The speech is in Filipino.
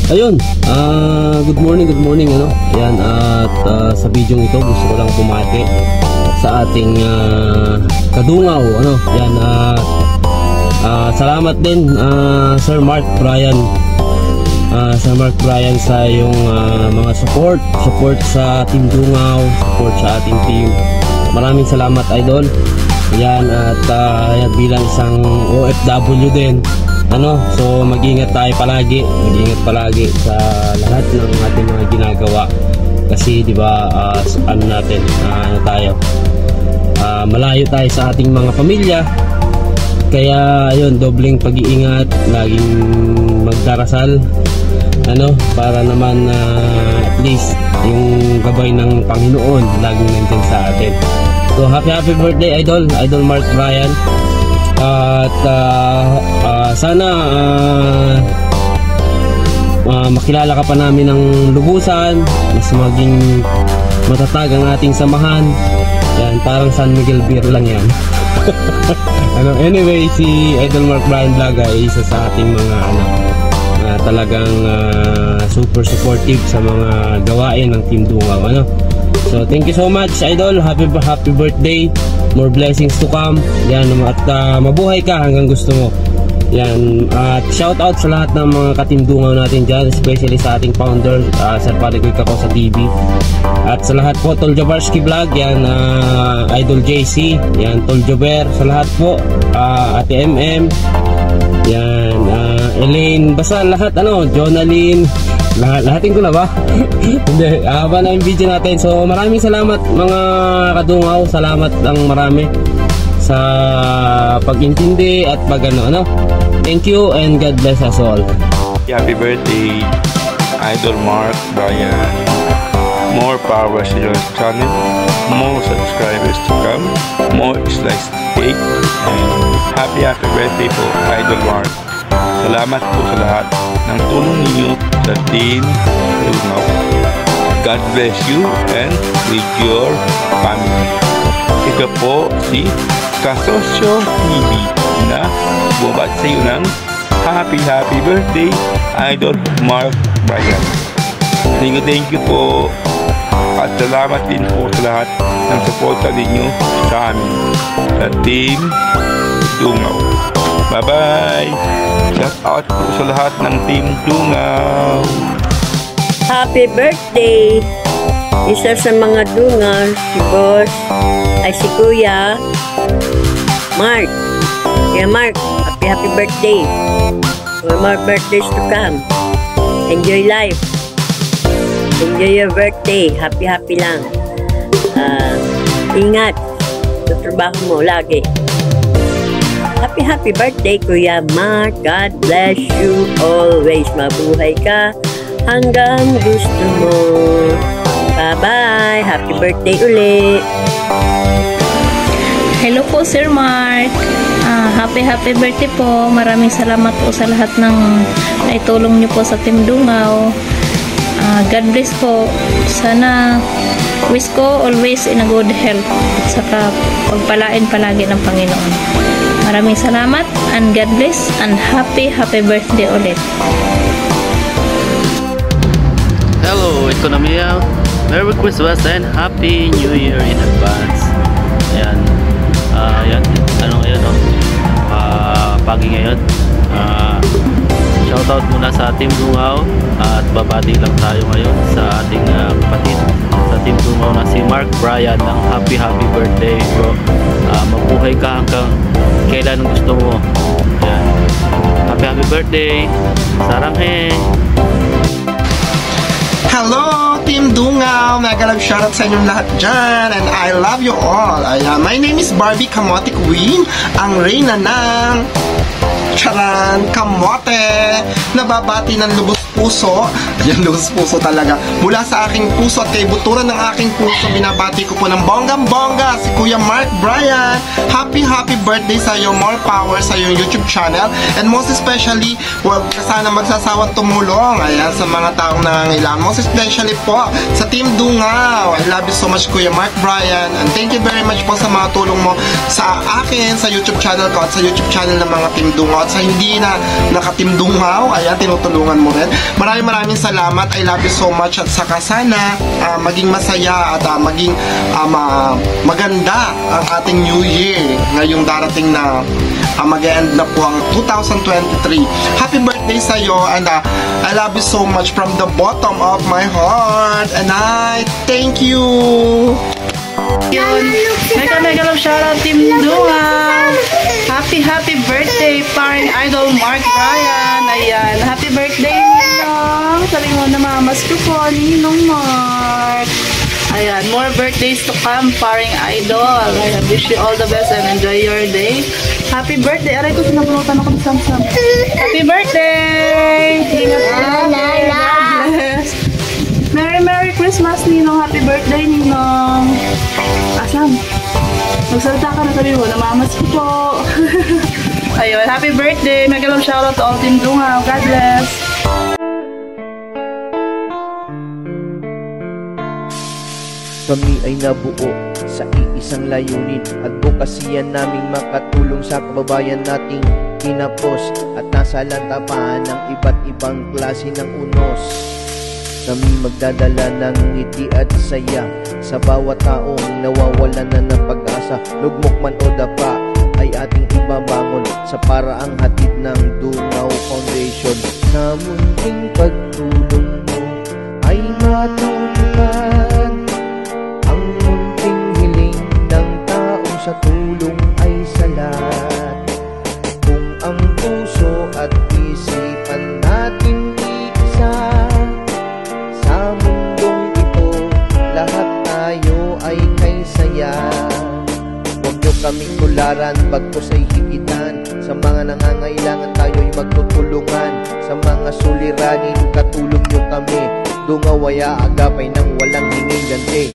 Ayun, good morning ano. Ayan, at sa video ito gusto ko lang bumati sa ating kadungaw ano. Ayan, salamat din Sir Mark Brian. Sir Mark Brian sa yung mga support sa Team Dungaw, support sa ating team. Maraming salamat idol. Ayan, at bilang isang OFW din ano, so mag-ingat tayo palagi, sa lahat ng ating mga ginagawa kasi di ba ano natin, tayo malayo tayo sa ating mga pamilya, kaya ayun, dobleng pag-iingat, laging magdarasal ano, para naman at least yung gabay ng Panginoon laging nandyan sa atin. So happy birthday idol Mark Brian. At sana makilala ka pa namin ng lubusan, mas maging matatag ang ating samahan. Yan, parang San Miguel Beer lang yan. Ano, anyway, si Idol Mark Brian Vlog ay isa sa ating mga talagang super supportive sa mga gawain ng Team Dungaw ano. So thank you so much idol, happy birthday, more blessings to come. Yan, at mabuhay ka hanggang gusto mo. Yan, at shout out sa lahat ng mga ka-Team Dungaw natin dyan, especially sa ating founder Sir Parigoy Kako sa TV, at sa lahat po Tol Jabarski Vlog, yan, Idol JC, yan, Tol Jober, sa lahat po, Ate MM, yan, Elaine, basta lahat ano, Jonaline, lahatin ko na ba? Hindi, haba na yung video natin. So maraming salamat mga kadungaw, salamat ng marami sa pag-intindi at pag-ano. Thank you and God bless us all. Happy birthday Idol Mark Brian. More power sa your channel, more subscribers to come, more slice cake, and happy birthday po Idol Mark. Salamat po sa lahat ng tulong ninyo sa Team Dungaw. God bless you and with your family. Ito po si Kasosyo TV na bumabati sa iyo ng happy birthday Idol Mark Brian. Thank you po, at salamat din po sa lahat ng suporta ninyo sa amin sa Team Dungaw. Bye bye! Shout out po sa lahat ng Team Dungaw. Happy birthday! Isa sa mga dungaw, si Boss, ay si Kuya Mark. Kuya Mark, happy birthday! More birthdays to come. Enjoy life. Enjoy your birthday. Happy lang. Ingat sa trabaho mo lagi. Happy birthday Kuya Mark. God bless you always. Mabuhay ka hanggang gusto mo. Bye-bye. Happy birthday uli. Hello po Sir Mark. Happy birthday po. Maraming salamat po sa lahat ng naitulong niyo po sa Team Dungaw. God bless po. Sana wish ko always in a good health at saka pagpalain palagi ng Panginoon. Maraming salamat and God bless and happy birthday ulit. Hello, Ekonomiya. Merry Christmas and Happy New Year in advance. Ayan. Ayan. Ano ngayon, no? Pagi ngayon. Shoutout muna sa Team Dungaw at babati lang tayo ngayon sa ating kapatid sa Team Dungaw na si Mark Brian ng happy birthday bro. Mabuhay ka hanggang kailan gusto mo. Ayan. Happy birthday. Saranghe. Hello, Team Dungaw! Mega love shoutout sa inyong lahat dyan, and I love you all. Ayan, my name is Barbie Kamote Queen, ang reyna ng Charan Kamote. Nababati ng lubos puso. Ayan, lubos puso talaga. Mula sa aking puso at kay buturan ng aking puso, binabati ko po ng bonggang-bongga si Kuya Mark Brian. Happy birthday sa iyo. More power sa iyong YouTube channel. And most especially, huwag ka sana magsasawang tumulong. Ayan, sa mga taong nangangailangan. Most especially po sa Team Dungaw. I love you so much, Kuya Mark Brian. And thank you very much po sa mga tulong mo sa akin, sa YouTube channel ko at sa YouTube channel ng mga Team Dungaw. at sa hindi na nakatim Dungaw, ayan, tinutulungan mo rin. Maraming salamat. I love you so much at saka sana maging masaya at maging maganda ang ating New Year ngayong darating na mag-end na po ang 2023. Happy birthday sa'yo, and I love you so much from the bottom of my heart, and I thank you. Yun. Mega love shoutout Team Dungaw. Happy birthday paring idol Mark Bryan. Ayan, happy birthday Ninong. Sabi mo na mamas ko po, Ninong Mark. Ayan, more birthdays to come, paring idol. Ayan, wish you all the best and enjoy your day. Happy birthday! Aray ko, sinabunutan ako ng Samsung. Happy birthday! Ingat ka. God bless. Merry Christmas, Ninong. Happy birthday, Ninong. Asam? Magsalita ka na, sabi mo, namamas ko po. Ayun, happy birthday! Mega love shoutout to all Team Dungaw. God bless. Kami ay nabuo sa iisang layunin, advokasya naming makatulong sa kababayan nating kinapos at nasa lantapahan ng iba't ibang klase ng unos. Kami magdadala ng ngiti at saya sa bawat taong nawawalan na ng pag-asa. Lugmok man o dapa ay ating ibabangon sa paraang hatid ng Dungaw Foundation. Sa munting pagtulong mo ay matupad ang munting hiling ng taong sa tulong ay salat. Kung ang puso at isipan natin iisa, sa mundong ito lahat tayo ay kay saya. Huwag nyo kaming tularan, bagkus ay higitan. Sa mga nangangailangan tayo'y magtutulungan. Sa mga suliranin, katulong nyo kami. Dungaw ay aagapay ng walang hinging ganti.